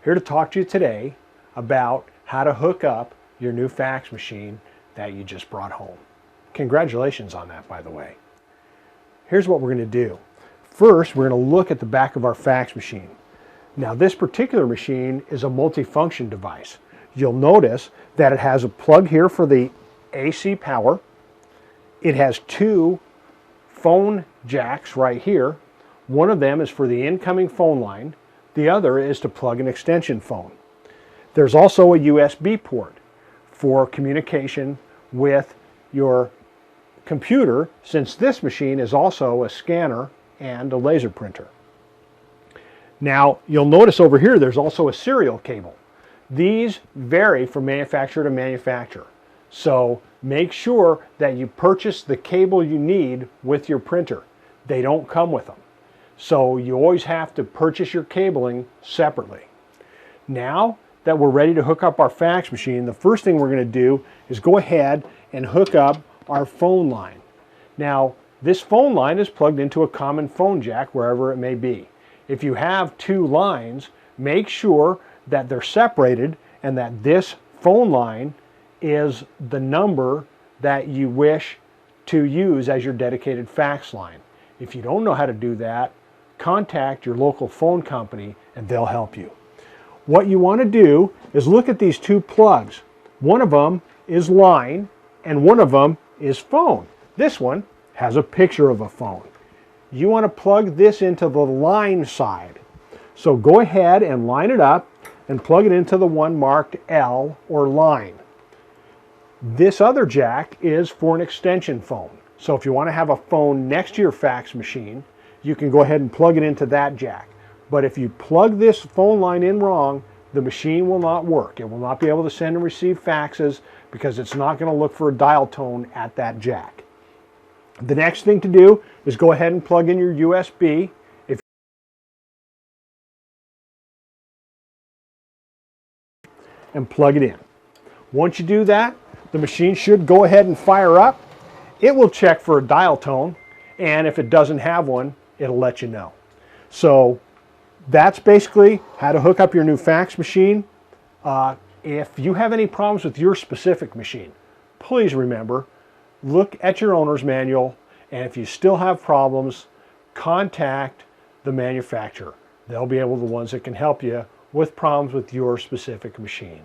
Here to talk to you today about how to hook up your new fax machine that you just brought home. Congratulations on that, by the way. Here's what we're going to do. First, we're going to look at the back of our fax machine. Now, this particular machine is a multifunction device. You'll notice that it has a plug here for the AC power. It has two phone jacks right here. One of them is for the incoming phone line. The other is to plug an extension phone. There's also a USB port for communication with your computer, since this machine is also a scanner and a laser printer. Now, you'll notice over here there's also a serial cable. These vary from manufacturer to manufacturer. So make sure that you purchase the cable you need with your printer. They don't come with them. So you always have to purchase your cabling separately. Now that we're ready to hook up our fax machine, the first thing we're going to do is go ahead and hook up our phone line. Now, this phone line is plugged into a common phone jack wherever it may be. If you have two lines, make sure that they're separated and that this phone line is the number that you wish to use as your dedicated fax line. If you don't know how to do that, contact your local phone company and they'll help you. What you want to do is look at these two plugs. One of them is line and one of them is phone. This one has a picture of a phone. You want to plug this into the line side. So go ahead and line it up and plug it into the one marked L or line. This other jack is for an extension phone. So if you want to have a phone next to your fax machine, you can go ahead and plug it into that jack. But if you plug this phone line in wrong, the machine will not work. It will not be able to send and receive faxes because it's not going to look for a dial tone at that jack. The next thing to do is go ahead and plug in your USB. And plug it in. Once you do that, the machine should go ahead and fire up. It will check for a dial tone, and if it doesn't have one, it'll let you know. So that's basically how to hook up your new fax machine. If you have any problems with your specific machine, please remember, look at your owner's manual, and if you still have problems, contact the manufacturer. They'll be the ones that can help you with problems with your specific machine.